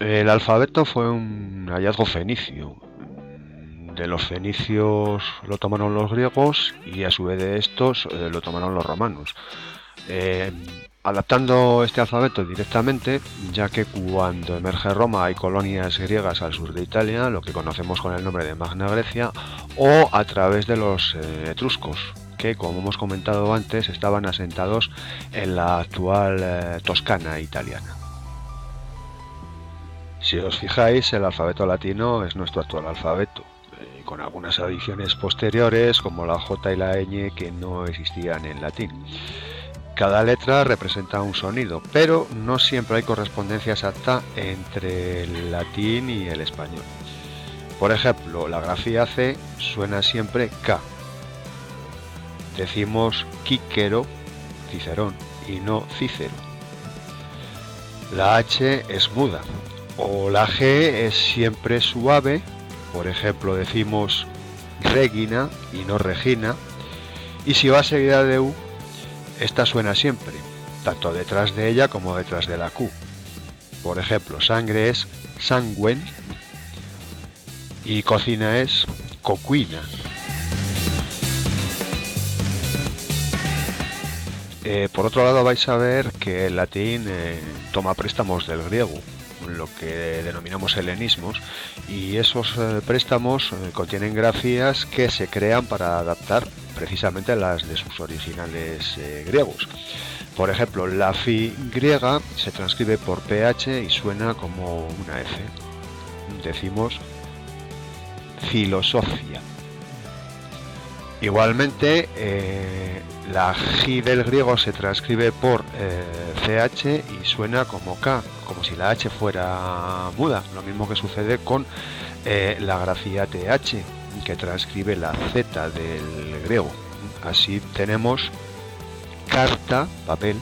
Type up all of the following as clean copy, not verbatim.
El alfabeto fue un hallazgo fenicio. De los fenicios lo tomaron los griegos y a su vez de estos lo tomaron los romanos. Eh, Adaptando este alfabeto directamente, ya que cuando emerge Roma hay colonias griegas al sur de Italia, lo que conocemos con el nombre de Magna Grecia, o a través de los etruscos, que como hemos comentado antes estaban asentados en la actual Toscana italiana. Si os fijáis, el alfabeto latino es nuestro actual alfabeto, con algunas adiciones posteriores como la J y la ñ que no existían en latín. Cada letra representa un sonido, pero no siempre hay correspondencia exacta entre el latín y el español. Por ejemplo, la grafía C suena siempre K. Decimos Quíquero, Cicerón, y no Cícero. La H es muda, o la G es siempre suave. Por ejemplo, decimos Regina y no Regina. Y si va seguida de U, esta suena siempre, tanto detrás de ella como detrás de la Q. Por ejemplo, sangre es sangüen y cocina es cocuina. Por otro lado, vais a ver que el latín toma préstamos del griego, lo que denominamos helenismos, y esos préstamos contienen grafías que se crean para adaptar precisamente las de sus originales griegos. Por ejemplo, la fi griega se transcribe por ph y suena como una f. Decimos filosofía. Igualmente, la J del griego se transcribe por CH y suena como K, como si la H fuera muda. Lo mismo que sucede con la grafía TH, que transcribe la Z del griego. Así tenemos carta, papel,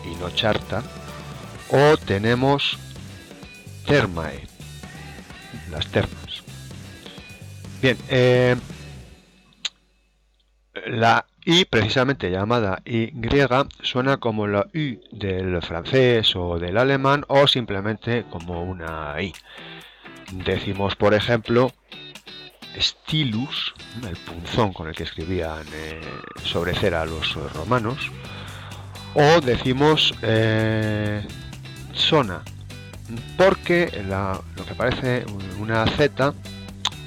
y no charta, o tenemos termae, las termas. Bien, la I, precisamente llamada I griega, suena como la U del francés o del alemán, o simplemente como una I. Decimos, por ejemplo, stylus, el punzón con el que escribían sobre cera los romanos, o decimos zona, porque lo que parece una Z,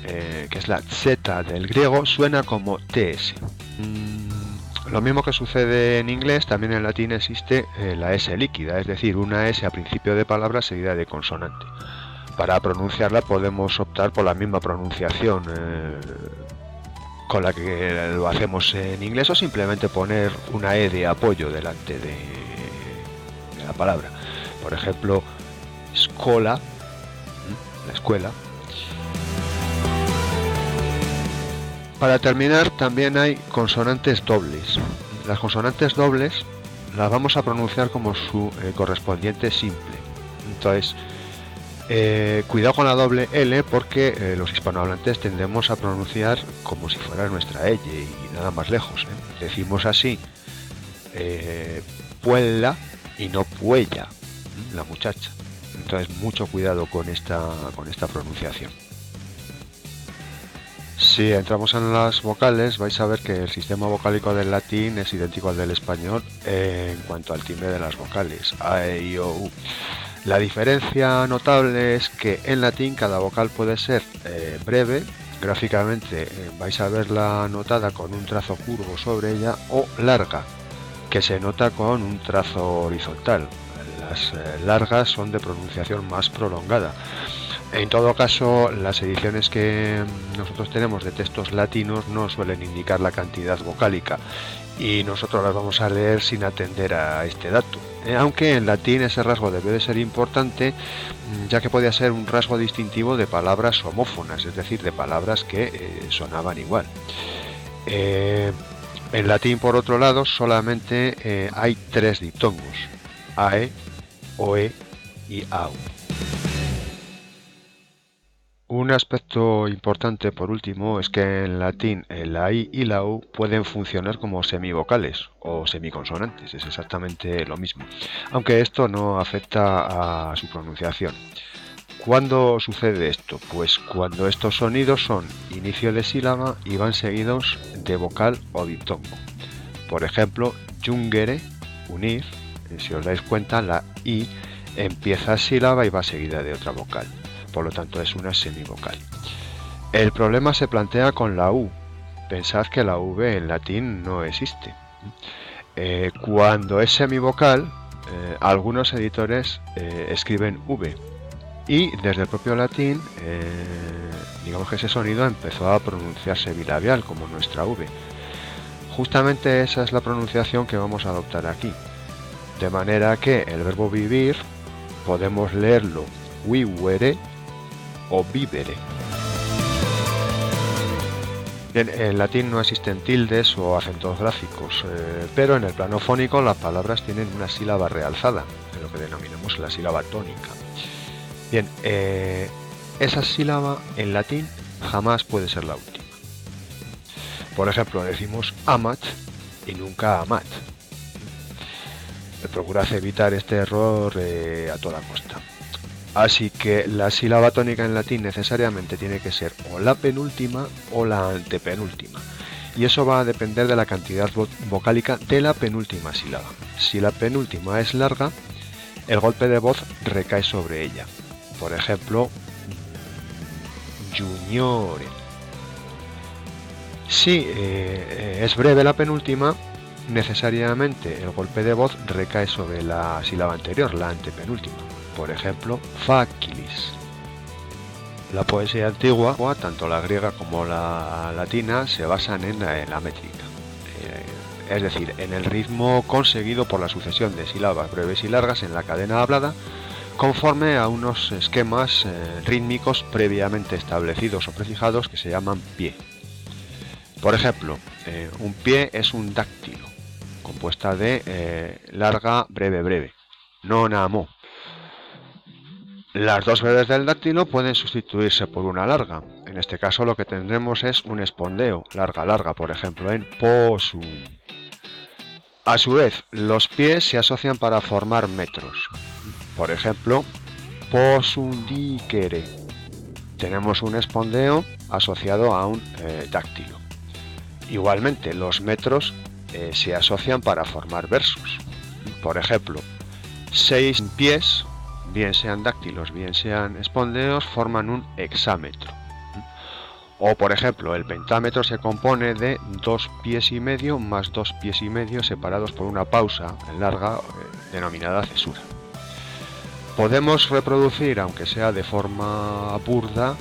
que es la Z del griego, suena como TS. Lo mismo que sucede en inglés, también en latín existe la S líquida, es decir, una S a principio de palabra seguida de consonante. Para pronunciarla podemos optar por la misma pronunciación con la que lo hacemos en inglés, o simplemente poner una E de apoyo delante de la palabra. Por ejemplo, scola, la escuela. Para terminar, también hay consonantes dobles. Las consonantes dobles las vamos a pronunciar como su correspondiente simple. Entonces, cuidado con la doble L, porque los hispanohablantes tendemos a pronunciar como si fuera nuestra L y nada más lejos. Decimos así, puella y no puella, la muchacha. Entonces, mucho cuidado con esta pronunciación. Si entramos en las vocales, vais a ver que el sistema vocálico del latín es idéntico al del español en cuanto al timbre de las vocales, a, e, i, o, u. La diferencia notable es que en latín cada vocal puede ser breve, gráficamente vais a verla anotada con un trazo curvo sobre ella, o larga, que se nota con un trazo horizontal. Las largas son de pronunciación más prolongada. En todo caso, las ediciones que nosotros tenemos de textos latinos no suelen indicar la cantidad vocálica, y nosotros las vamos a leer sin atender a este dato. Aunque en latín ese rasgo debe de ser importante, ya que podía ser un rasgo distintivo de palabras homófonas, es decir, de palabras que sonaban igual. En latín, por otro lado, solamente hay 3 diptongos: ae, oe y au. Un aspecto importante, por último, es que en latín la I y la U pueden funcionar como semivocales o semiconsonantes, es exactamente lo mismo, aunque esto no afecta a su pronunciación. ¿Cuándo sucede esto? Pues cuando estos sonidos son inicio de sílaba y van seguidos de vocal o diptongo. Por ejemplo, jungere, unir, si os dais cuenta, la I empieza sílaba y va seguida de otra vocal. Por lo tanto, es una semivocal. El problema se plantea con la U. Pensad que la V en latín no existe. Cuando es semivocal, algunos editores escriben V. Y desde el propio latín, digamos que ese sonido empezó a pronunciarse bilabial, como nuestra V. Justamente esa es la pronunciación que vamos a adoptar aquí. De manera que el verbo vivir podemos leerlo vivere o vivere. Bien, en latín no existen tildes o acentos gráficos, pero en el plano fónico las palabras tienen una sílaba realzada, en lo que denominamos la sílaba tónica. Bien, esa sílaba en latín jamás puede ser la última. Por ejemplo, decimos amat y nunca amat. Procurad evitar este error a toda costa. Así que la sílaba tónica en latín necesariamente tiene que ser o la penúltima o la antepenúltima. Y eso va a depender de la cantidad vocálica de la penúltima sílaba. Si la penúltima es larga, el golpe de voz recae sobre ella. Por ejemplo, juniore. Si es breve la penúltima, necesariamente el golpe de voz recae sobre la sílaba anterior, la antepenúltima. Por ejemplo, facilis. La poesía antigua, tanto la griega como la latina, se basan en la métrica. Es decir, en el ritmo conseguido por la sucesión de sílabas breves y largas en la cadena hablada, conforme a unos esquemas rítmicos previamente establecidos o prefijados que se llaman pie. Por ejemplo, un pie es un dáctilo, compuesta de larga, breve, breve, non amo. Las dos breves del dáctilo pueden sustituirse por una larga. En este caso lo que tendremos es un espondeo, larga, larga, por ejemplo en posum. A su vez, los pies se asocian para formar metros. Por ejemplo, posundicere. Tenemos un espondeo asociado a un dáctilo. Igualmente, los metros se asocian para formar versos. Por ejemplo, 6 pies, bien sean dáctilos, bien sean espondeos, forman un hexámetro. O, por ejemplo, el pentámetro se compone de 2 pies y medio más 2 pies y medio separados por una pausa larga denominada cesura. Podemos reproducir, aunque sea de forma burda,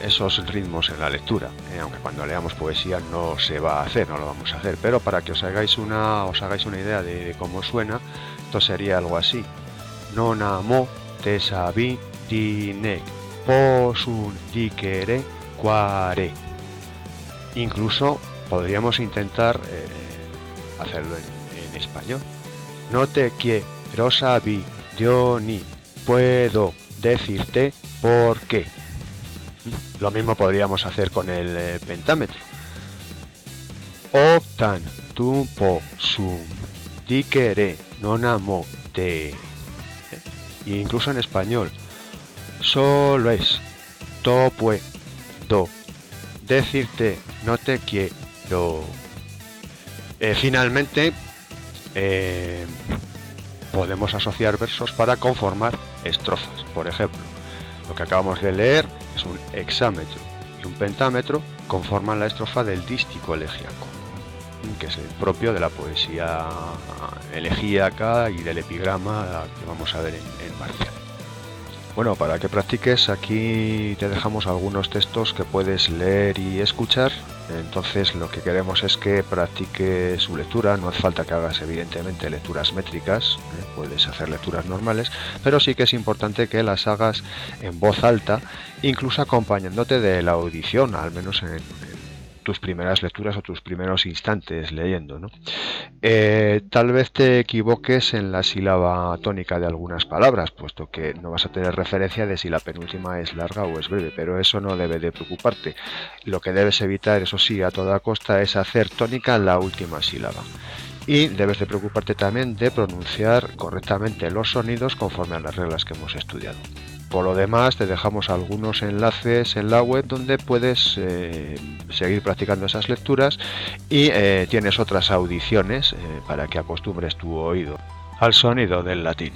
esos ritmos en la lectura, aunque cuando leamos poesía no se va a hacer, no lo vamos a hacer, pero para que os hagáis una idea de cómo suena, esto sería algo así: non amo te sabi dinek posun dikere quare. Incluso podríamos intentar hacerlo en español: no te quiero saber, yo ni puedo decirte por qué. Lo mismo podríamos hacer con el pentámetro: optan tu posum dikere non amo te. E incluso en español: solo es to puedo decirte no te quiero. Finalmente, podemos asociar versos para conformar estrofas. Por ejemplo, lo que acabamos de leer es un hexámetro y un pentámetro conforman la estrofa del dístico elegíaco, que es el propio de la poesía elegíaca y del epigrama que vamos a ver en Marcial. Bueno, para que practiques, aquí te dejamos algunos textos que puedes leer y escuchar. Entonces lo que queremos es que practiques su lectura. No hace falta que hagas evidentemente lecturas métricas, puedes hacer lecturas normales, pero sí que es importante que las hagas en voz alta, incluso acompañándote de la audición, al menos en tus primeras lecturas o tus primeros instantes leyendo, ¿no? Tal vez te equivoques en la sílaba tónica de algunas palabras, puesto que no vas a tener referencia de si la penúltima es larga o es breve, pero eso no debe de preocuparte. Lo que debes evitar, eso sí, a toda costa, es hacer tónica la última sílaba. Y debes de preocuparte también de pronunciar correctamente los sonidos conforme a las reglas que hemos estudiado. Por lo demás, te dejamos algunos enlaces en la web donde puedes seguir practicando esas lecturas y tienes otras audiciones para que acostumbres tu oído al sonido del latín.